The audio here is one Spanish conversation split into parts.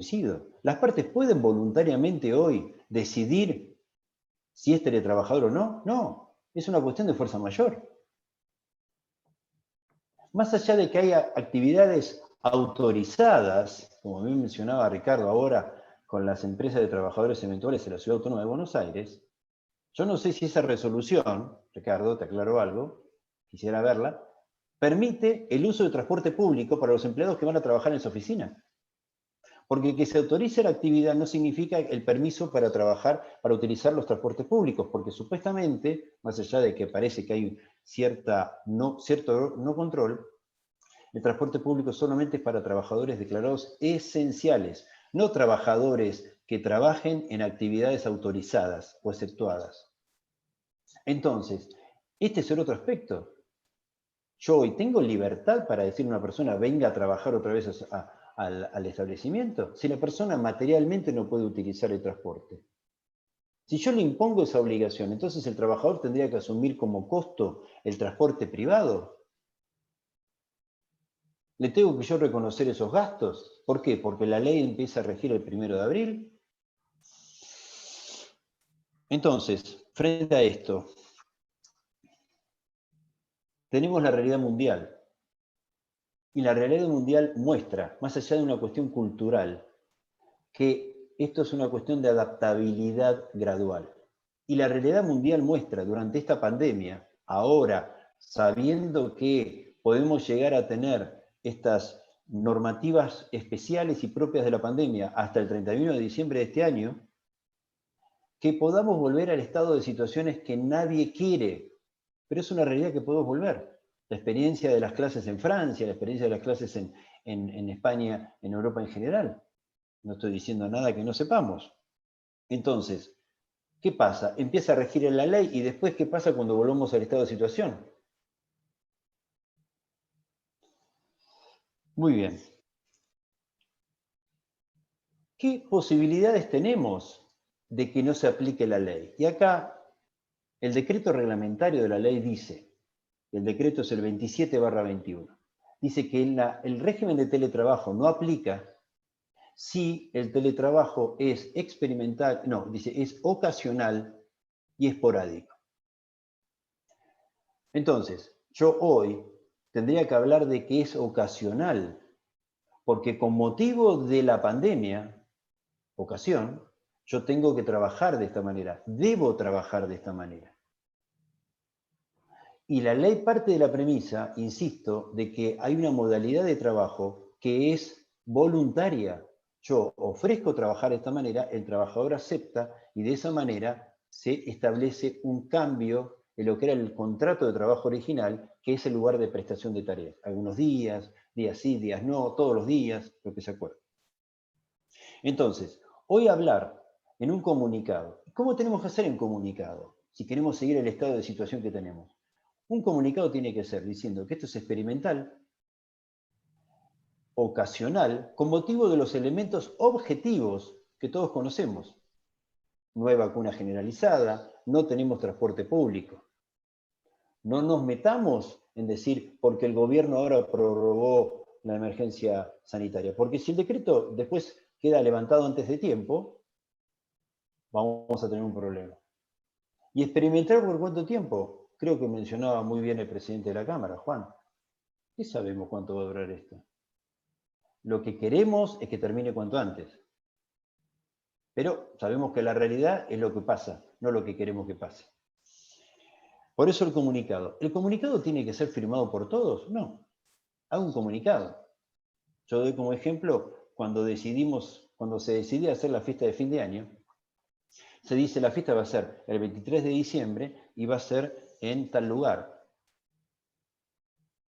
establecido. Las partes pueden voluntariamente hoy decidir si es teletrabajador o no. No, es una cuestión de fuerza mayor. Más allá de que haya actividades autorizadas, como bien mencionaba Ricardo ahora, con las empresas de trabajadores eventuales en la Ciudad Autónoma de Buenos Aires, yo no sé si esa resolución, Ricardo, te aclaro algo, quisiera verla, permite el uso de transporte público para los empleados que van a trabajar en su oficina. Porque que se autorice la actividad no significa el permiso para trabajar, para utilizar los transportes públicos, porque supuestamente, más allá de que parece que hay cierto no control, el transporte público solamente es para trabajadores declarados esenciales, no trabajadores que trabajen en actividades autorizadas o exceptuadas. Entonces, este es el otro aspecto. Yo hoy tengo libertad para decirle a una persona venga a trabajar otra vez al establecimiento, si la persona materialmente no puede utilizar el transporte. Si yo le impongo esa obligación, entonces el trabajador tendría que asumir como costo el transporte privado. ¿Le tengo que yo reconocer esos gastos? ¿Por qué? Porque la ley empieza a regir el 1 de abril. Entonces, frente a esto, tenemos la realidad mundial. Y la realidad mundial muestra, más allá de una cuestión cultural, que esto es una cuestión de adaptabilidad gradual. Y la realidad mundial muestra durante esta pandemia, ahora, sabiendo que podemos llegar a tener estas normativas especiales y propias de la pandemia hasta el 31 de diciembre de este año, que podamos volver al estado de situaciones que nadie quiere, pero es una realidad que podemos volver. La experiencia de las clases en Francia, la experiencia de las clases en España, en Europa en general. No estoy diciendo nada que no sepamos. Entonces, ¿qué pasa? Empieza a regir en la ley y después, ¿qué pasa cuando volvamos al estado de situación? Muy bien. ¿Qué posibilidades tenemos de que no se aplique la ley? Y acá, el decreto reglamentario de la ley dice, el decreto es el 27/21, dice que el régimen de teletrabajo no aplica si el teletrabajo es experimental, no, dice, es ocasional y esporádico. Entonces, yo hoy tendría que hablar de que es ocasional, porque con motivo de la pandemia, ocasión, yo tengo que trabajar de esta manera, debo trabajar de esta manera. Y la ley parte de la premisa, insisto, de que hay una modalidad de trabajo que es voluntaria. Yo ofrezco trabajar de esta manera, el trabajador acepta y de esa manera se establece un cambio en lo que era el contrato de trabajo original, que es el lugar de prestación de tareas. Algunos días, días sí, días no, todos los días, lo que se acuerde. Entonces, hoy hablar en un comunicado. ¿Cómo tenemos que hacer en comunicado? Si queremos seguir el estado de situación que tenemos. Un comunicado tiene que ser diciendo que esto es experimental, ocasional, con motivo de los elementos objetivos que todos conocemos. No hay vacuna generalizada, no tenemos transporte público. No nos metamos en decir porque el gobierno ahora prorrogó la emergencia sanitaria, porque si el decreto después queda levantado antes de tiempo, vamos a tener un problema. ¿Y experimentar por cuánto tiempo? Creo que mencionaba muy bien el presidente de la Cámara, Juan. ¿Qué sabemos cuánto va a durar esto? Lo que queremos es que termine cuanto antes. Pero sabemos que la realidad es lo que pasa, no lo que queremos que pase. Por eso el comunicado. ¿El comunicado tiene que ser firmado por todos? No. Hago un comunicado. Yo doy como ejemplo, cuando se decidió hacer la fiesta de fin de año, se dice la fiesta va a ser el 23 de diciembre y va a ser en tal lugar.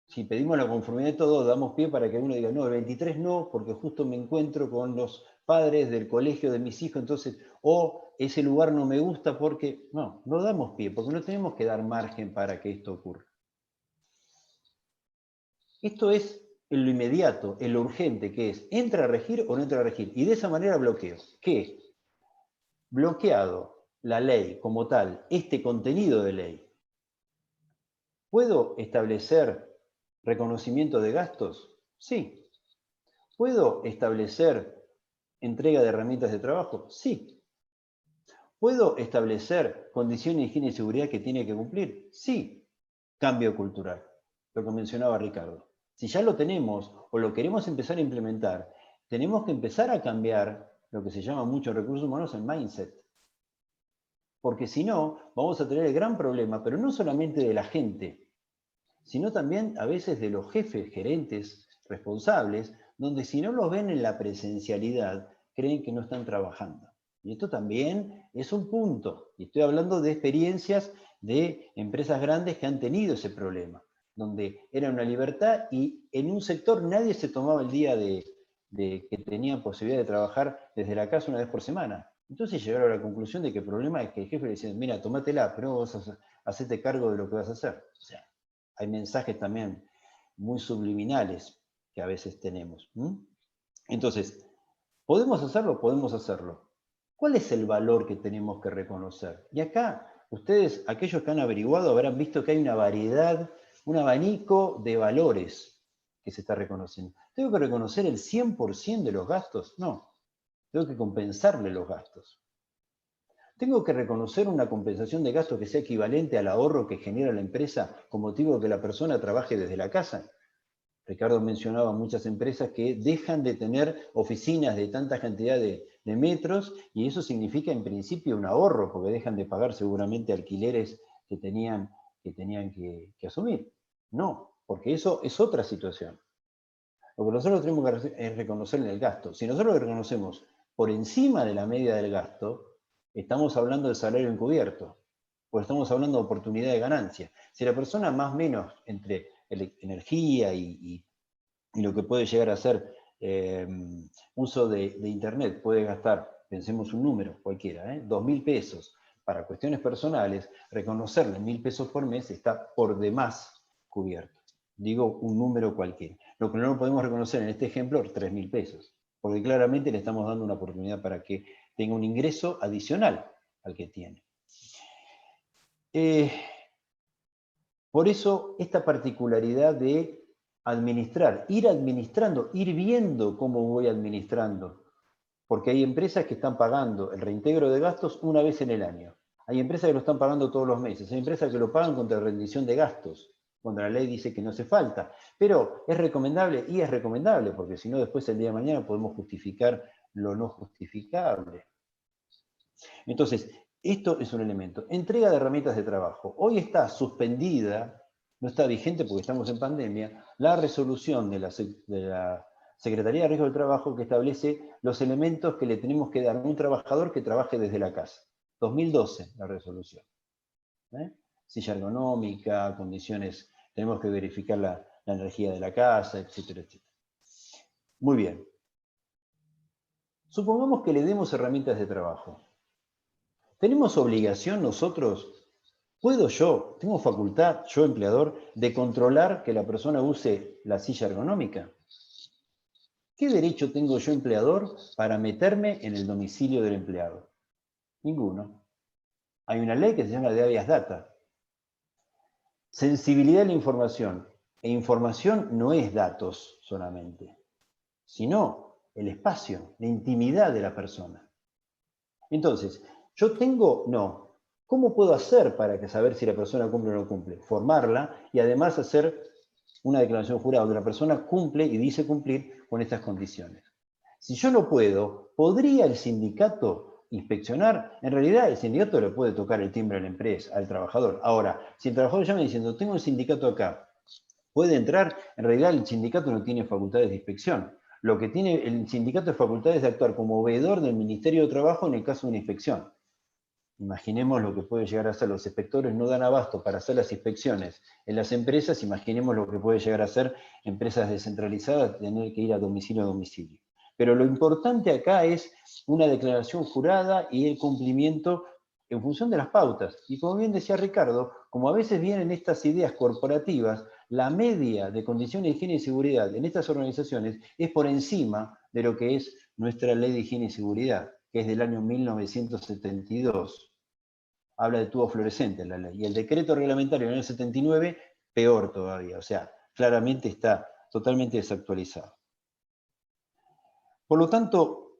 Si pedimos la conformidad de todos, damos pie para que uno diga, no, el 23 no, porque justo me encuentro con los padres del colegio de mis hijos, entonces, o ese lugar no me gusta porque, no damos pie, porque no tenemos que dar margen para que esto ocurra. Esto es en lo inmediato, en lo urgente, que es, ¿entra a regir o no entra a regir? Y de esa manera bloqueo. ¿Qué? Bloqueado la ley como tal, este contenido de ley, ¿puedo establecer reconocimiento de gastos? Sí. ¿Puedo establecer ¿Entrega de herramientas de trabajo? Sí. ¿Puedo establecer condiciones de higiene y seguridad que tiene que cumplir? Sí. Cambio cultural, lo que mencionaba Ricardo. Si ya lo tenemos o lo queremos empezar a implementar, tenemos que empezar a cambiar lo que se llama mucho en recursos humanos el mindset. Porque si no, vamos a tener el gran problema, pero no solamente de la gente, sino también a veces de los jefes, gerentes, responsables, donde si no los ven en la presencialidad, creen que no están trabajando. Y esto también es un punto. Y estoy hablando de experiencias de empresas grandes que han tenido ese problema, donde era una libertad y en un sector nadie se tomaba el día de que tenían posibilidad de trabajar desde la casa una vez por semana. Entonces llegaron a la conclusión de que el problema es que el jefe le decía, mira, tomátela, pero vos hacete cargo de lo que vas a hacer. O sea, hay mensajes también muy subliminales que a veces tenemos. Entonces, ¿podemos hacerlo? Podemos hacerlo. ¿Cuál es el valor que tenemos que reconocer? Y acá, ustedes, aquellos que han averiguado, habrán visto que hay una variedad, un abanico de valores que se está reconociendo. ¿Tengo que reconocer el 100% de los gastos? No. Tengo que compensarle los gastos. ¿Tengo que reconocer una compensación de gastos que sea equivalente al ahorro que genera la empresa con motivo de que la persona trabaje desde la casa? Ricardo mencionaba muchas empresas que dejan de tener oficinas de tanta cantidad de metros y eso significa en principio un ahorro porque dejan de pagar seguramente alquileres que tenían que asumir. No, porque eso es otra situación. Lo que nosotros tenemos que hacer es reconocer el gasto. Si nosotros lo reconocemos por encima de la media del gasto, estamos hablando del salario encubierto, porque estamos hablando de oportunidad de ganancia. Si la persona más o menos entre energía y lo que puede llegar a ser uso de Internet, puede gastar, pensemos un número cualquiera, 2.000 pesos para cuestiones personales, reconocerle 1.000 pesos por mes está por demás cubierto. Digo un número cualquiera. Lo que no podemos reconocer en este ejemplo es 3.000 pesos, porque claramente le estamos dando una oportunidad para que tenga un ingreso adicional al que tiene. Por eso esta particularidad de administrar, ir administrando, ir viendo cómo voy administrando, porque hay empresas que están pagando el reintegro de gastos una vez en el año. Hay empresas que lo están pagando todos los meses, hay empresas que lo pagan contra rendición de gastos, cuando la ley dice que no hace falta. Pero es recomendable, y es recomendable, porque si no después el día de mañana podemos justificar lo no justificable. Entonces, esto es un elemento. Entrega de herramientas de trabajo. Hoy está suspendida, no está vigente porque estamos en pandemia, la resolución de la Secretaría de Riesgo del Trabajo que establece los elementos que le tenemos que dar a un trabajador que trabaje desde la casa. 2012, la resolución. Silla ergonómica, condiciones, tenemos que verificar la energía de la casa, etcétera, etcétera. Muy bien. Supongamos que le demos herramientas de trabajo. ¿Tenemos obligación nosotros? ¿Puedo yo, tengo facultad, yo empleador, de controlar que la persona use la silla ergonómica? ¿Qué derecho tengo yo, empleador, para meterme en el domicilio del empleado? Ninguno. Hay una ley que se llama de habeas data. Sensibilidad a la información. E información no es datos solamente, sino el espacio, la intimidad de la persona. Entonces, ¿yo tengo? No. ¿Cómo puedo hacer para saber si la persona cumple o no cumple? Formarla y además hacer una declaración jurada donde la persona cumple y dice cumplir con estas condiciones. Si yo no puedo, ¿podría el sindicato inspeccionar? En realidad el sindicato le puede tocar el timbre a la empresa, al trabajador. Ahora, si el trabajador llama diciendo, tengo un sindicato acá, ¿puede entrar? En realidad el sindicato no tiene facultades de inspección. Lo que tiene el sindicato es facultades de actuar como veedor del Ministerio de Trabajo en el caso de una inspección. Imaginemos lo que puede llegar a ser, los inspectores no dan abasto para hacer las inspecciones en las empresas, imaginemos lo que puede llegar a ser empresas descentralizadas, tener que ir a domicilio a domicilio. Pero lo importante acá es una declaración jurada y el cumplimiento en función de las pautas. Y como bien decía Ricardo, como a veces vienen estas ideas corporativas, la media de condiciones de higiene y seguridad en estas organizaciones es por encima de lo que es nuestra ley de higiene y seguridad, que es del año 1972. Habla de tubo fluorescente la ley. Y el decreto reglamentario del año 79, peor todavía. O sea, claramente está totalmente desactualizado. Por lo tanto,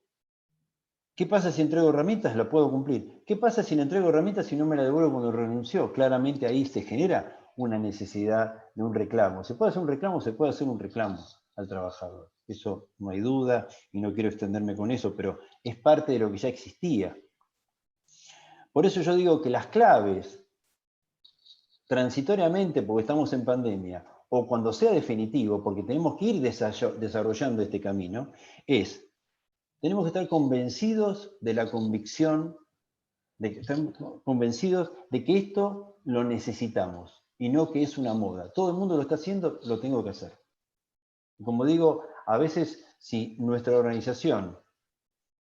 ¿Qué pasa si entrego herramientas? La puedo cumplir. ¿Qué pasa si le entrego herramientas y no me la devuelvo cuando renunció? Claramente ahí se genera una necesidad de un reclamo. ¿Se puede hacer un reclamo? Se puede hacer un reclamo al trabajador. Eso no hay duda y no quiero extenderme con eso, pero es parte de lo que ya existía. Por eso yo digo que las claves, transitoriamente porque estamos en pandemia, o cuando sea definitivo, porque tenemos que ir desarrollando este camino, tenemos que estar convencidos de la convicción, estamos convencidos de que esto lo necesitamos y no que es una moda. Todo el mundo lo está haciendo, lo tengo que hacer. Como digo, a veces si nuestra organización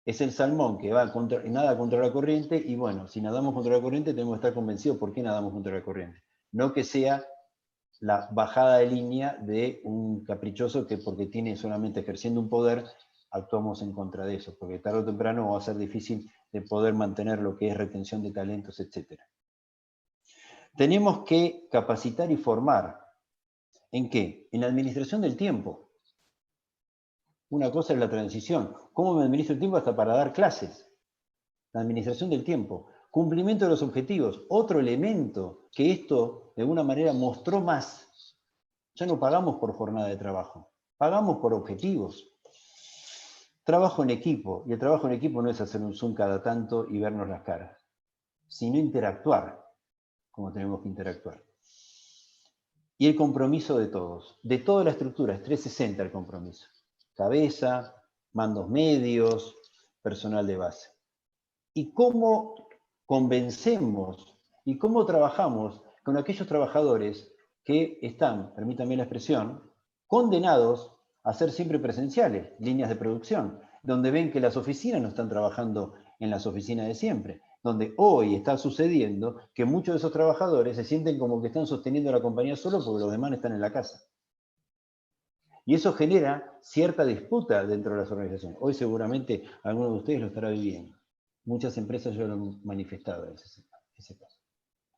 es el salmón que nada contra la corriente, y bueno, si nadamos contra la corriente tenemos que estar convencidos por qué nadamos contra la corriente. No que sea la bajada de línea de un caprichoso que porque tiene solamente ejerciendo un poder, actuamos en contra de eso, porque tarde o temprano va a ser difícil de poder mantener lo que es retención de talentos, etc. Tenemos que capacitar y formar. ¿En qué? En la administración del tiempo. Una cosa es la transición. ¿Cómo me administro el tiempo? Hasta para dar clases. La administración del tiempo. Cumplimiento de los objetivos. Otro elemento que esto de alguna manera mostró más. Ya no pagamos por jornada de trabajo, pagamos por objetivos. Trabajo en equipo, y el trabajo en equipo no es hacer un Zoom cada tanto y vernos las caras, sino interactuar, como tenemos que interactuar. Y el compromiso de toda la estructura, es 360 el compromiso. Cabeza, mandos medios, personal de base. Y cómo convencemos y cómo trabajamos con aquellos trabajadores que están, permítanme la expresión, condenados a ser siempre presenciales, líneas de producción, donde ven que las oficinas no están trabajando en las oficinas de siempre, donde hoy está sucediendo que muchos de esos trabajadores se sienten como que están sosteniendo la compañía solo porque los demás están en la casa. Y eso genera cierta disputa dentro de las organizaciones. Hoy seguramente alguno de ustedes lo estará viviendo. Muchas empresas ya lo han manifestado ese caso.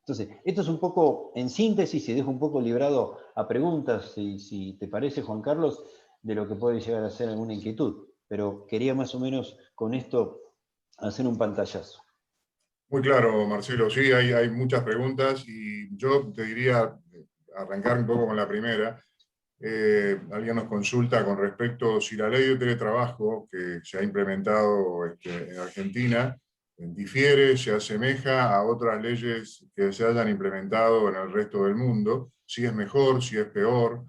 Entonces, esto es un poco, en síntesis, y dejo un poco librado a preguntas, si te parece, Juan Carlos, de lo que puede llegar a ser alguna inquietud. Pero quería más o menos con esto hacer un pantallazo. Muy claro, Marcelo. Sí, hay muchas preguntas y yo te diría arrancar un poco con la primera. Alguien nos consulta con respecto a si la ley de teletrabajo que se ha implementado en Argentina difiere, se asemeja a otras leyes que se hayan implementado en el resto del mundo, si es mejor, si es peor,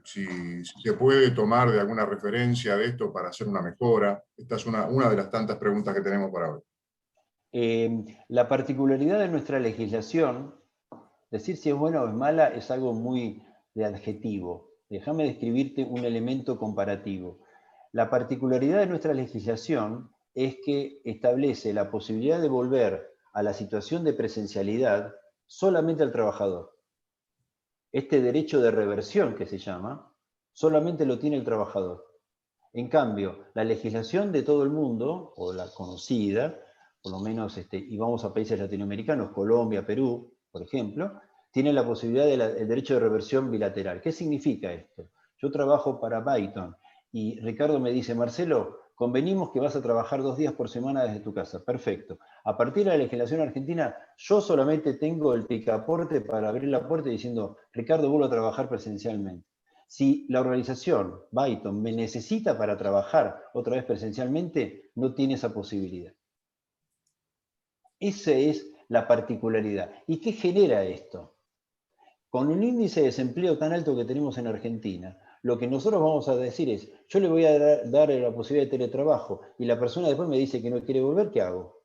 si se puede tomar de alguna referencia de esto para hacer una mejora. Esta es una de las tantas preguntas que tenemos para hoy. La particularidad de nuestra legislación, decir si es buena o es mala es algo muy de adjetivo. Déjame describirte un elemento comparativo. La particularidad de nuestra legislación es que establece la posibilidad de volver a la situación de presencialidad solamente al trabajador. Este derecho de reversión que se llama, solamente lo tiene el trabajador. En cambio, la legislación de todo el mundo, o la conocida, por lo menos, y vamos a países latinoamericanos, Colombia, Perú, por ejemplo, tiene la posibilidad del derecho de reversión bilateral. ¿Qué significa esto? Yo trabajo para Byton y Ricardo me dice, Marcelo, convenimos que vas a trabajar 2 días por semana desde tu casa. Perfecto. A partir de la legislación argentina, yo solamente tengo el picaporte para abrir la puerta diciendo, Ricardo, vuelvo a trabajar presencialmente. Si la organización, Byton, me necesita para trabajar otra vez presencialmente, no tiene esa posibilidad. Esa es la particularidad. ¿Y qué genera esto? Con un índice de desempleo tan alto que tenemos en Argentina, lo que nosotros vamos a decir es, yo le voy a dar la posibilidad de teletrabajo y la persona después me dice que no quiere volver, ¿qué hago?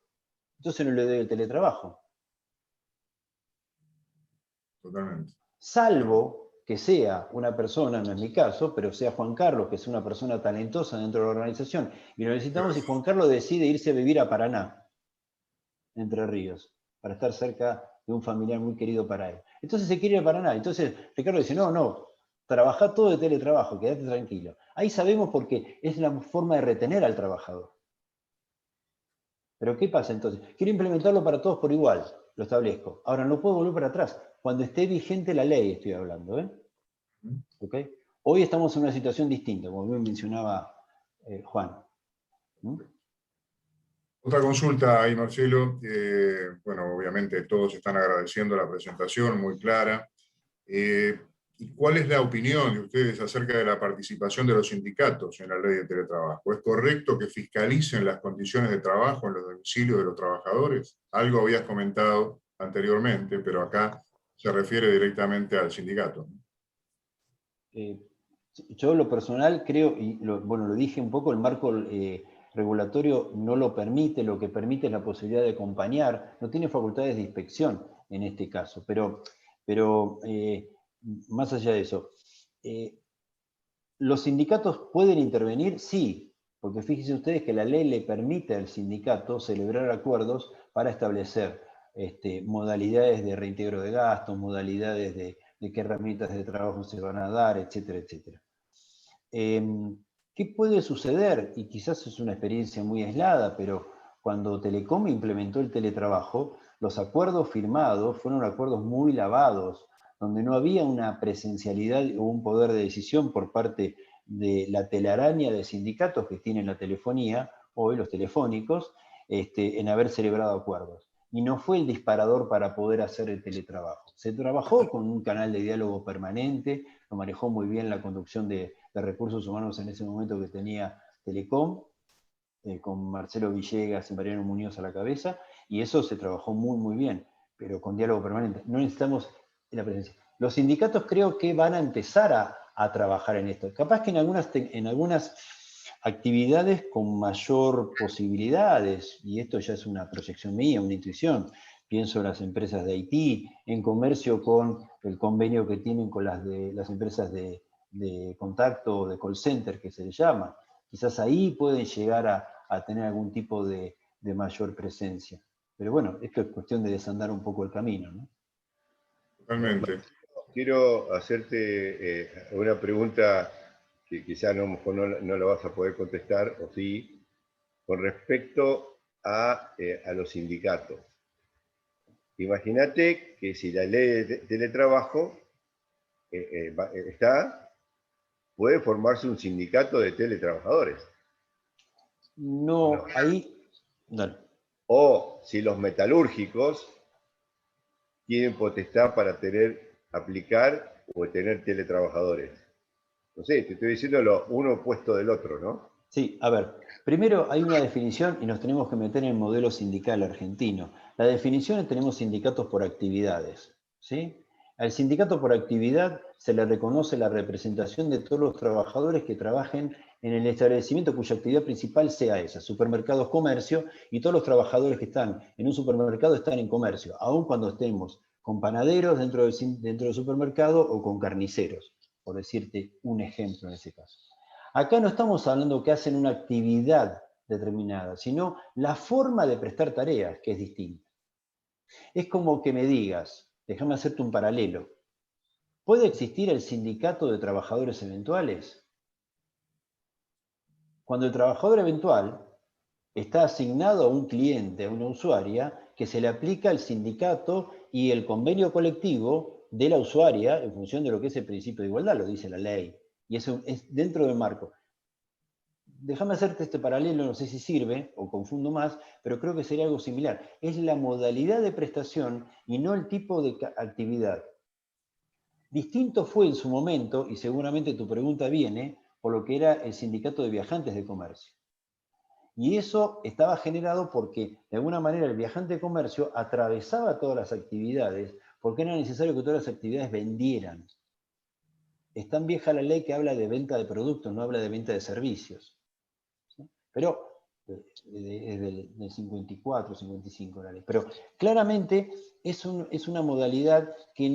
Entonces no le doy el teletrabajo. Totalmente. Salvo que sea una persona, no es mi caso, pero sea Juan Carlos, que es una persona talentosa dentro de la organización, y lo necesitamos si Juan Carlos decide irse a vivir a Paraná, Entre Ríos, para estar cerca de un familiar muy querido para él. Entonces se quiere ir a Paraná. Entonces Ricardo dice, no, trabajá todo de teletrabajo, quédate tranquilo. Ahí sabemos porque es la forma de retener al trabajador. Pero ¿qué pasa entonces? Quiero implementarlo para todos por igual, lo establezco. Ahora no puedo volver para atrás. Cuando esté vigente la ley estoy hablando, ¿Okay? Hoy estamos en una situación distinta, como bien mencionaba Juan. Otra consulta ahí, Marcelo. Bueno, obviamente todos están agradeciendo la presentación, muy clara. ¿Y cuál es la opinión de ustedes acerca de la participación de los sindicatos en la ley de teletrabajo? ¿Es correcto que fiscalicen las condiciones de trabajo en los domicilios de los trabajadores? Algo habías comentado anteriormente, pero acá se refiere directamente al sindicato. Eh, yo lo personal creo, y bueno, lo dije un poco, el marco regulatorio no lo permite, lo que permite es la posibilidad de acompañar, no tiene facultades de inspección en este caso, pero más allá de eso, eh, ¿los sindicatos pueden intervenir? Sí, porque fíjense ustedes que la ley le permite al sindicato celebrar acuerdos para establecer modalidades de reintegro de gastos, modalidades de qué herramientas de trabajo se van a dar, etcétera, etcétera. ¿Qué puede suceder? Y quizás es una experiencia muy aislada, pero cuando Telecom implementó el teletrabajo, los acuerdos firmados fueron acuerdos muy lavados, donde no había una presencialidad o un poder de decisión por parte de la telaraña de sindicatos que tienen la telefonía, hoy los telefónicos, en haber celebrado acuerdos. Y no fue el disparador para poder hacer el teletrabajo. Se trabajó con un canal de diálogo permanente, lo manejó muy bien la conducción de recursos humanos en ese momento que tenía Telecom, con Marcelo Villegas y Mariano Muñoz a la cabeza, y eso se trabajó muy, muy bien, pero con diálogo permanente. No necesitamos la presencia. Los sindicatos creo que van a empezar a trabajar en esto. Capaz que en algunas actividades con mayor posibilidades, y esto ya es una proyección mía, una intuición, pienso en las empresas de Haití, en comercio con el convenio que tienen con las empresas de contacto o de call center que se le llama. Quizás ahí pueden llegar a tener algún tipo de mayor presencia. Pero bueno, esto es cuestión de desandar un poco el camino, ¿no? Totalmente. Quiero hacerte una pregunta que quizás no la vas a poder contestar, o sí, con respecto a los sindicatos. Imagínate que si la ley de teletrabajo puede formarse un sindicato de teletrabajadores. No, ahí... Dale. O si los metalúrgicos tienen potestad para aplicar o tener teletrabajadores. No sé, te estoy diciendo uno opuesto del otro, ¿no? Sí, a ver, primero hay una definición y nos tenemos que meter en el modelo sindical argentino. La definición es tenemos sindicatos por actividades, ¿sí? Al sindicato por actividad se le reconoce la representación de todos los trabajadores que trabajen en el establecimiento cuya actividad principal sea esa, supermercados, comercio, y todos los trabajadores que están en un supermercado están en comercio, aun cuando estemos con panaderos dentro del supermercado o con carniceros, por decirte un ejemplo en ese caso. Acá no estamos hablando que hacen una actividad determinada, sino la forma de prestar tareas, que es distinta. Es como que me digas, déjame hacerte un paralelo, ¿puede existir el sindicato de trabajadores eventuales? Cuando el trabajador eventual está asignado a un cliente, a una usuaria, que se le aplica el sindicato y el convenio colectivo de la usuaria en función de lo que es el principio de igualdad, lo dice la ley. Y eso es dentro del marco. Déjame hacerte este paralelo, no sé si sirve o confundo más, pero creo que sería algo similar. Es la modalidad de prestación y no el tipo de actividad. Distinto fue en su momento, y seguramente tu pregunta viene, por lo que era el sindicato de viajantes de comercio. Y eso estaba generado porque, de alguna manera, el viajante de comercio atravesaba todas las actividades porque era necesario que todas las actividades vendieran. Es tan vieja la ley que habla de venta de productos, no habla de venta de servicios. Pero es del 54, 55 la ley. Pero claramente es una modalidad que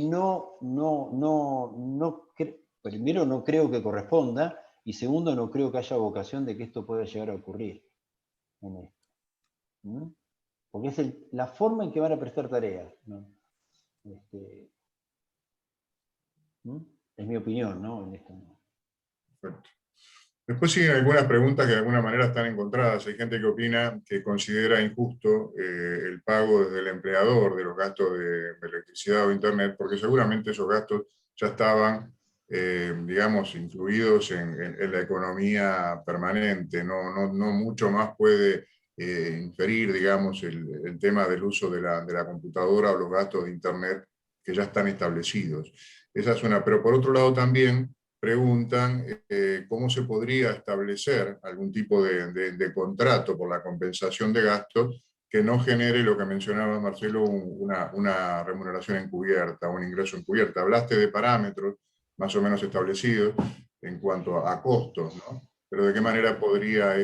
primero no creo que corresponda, y segundo no creo que haya vocación de que esto pueda llegar a ocurrir en esto. ¿Mm? Porque es la forma en que van a prestar tareas, ¿no? Es mi opinión, ¿no? En esto. Perfecto. Después siguen algunas preguntas que de alguna manera están encontradas. Hay gente que opina que considera injusto el pago desde el empleador de los gastos de electricidad o internet, porque seguramente esos gastos ya estaban, digamos, incluidos en la economía permanente. No mucho más puede inferir, digamos, el tema del uso de la computadora o los gastos de Internet que ya están establecidos. Esa es una, pero por otro lado también preguntan cómo se podría establecer algún tipo de contrato por la compensación de gastos que no genere lo que mencionaba Marcelo, una remuneración encubierta, un ingreso encubierto. Hablaste de parámetros más o menos establecidos en cuanto a costos, ¿no? Pero ¿de qué manera podría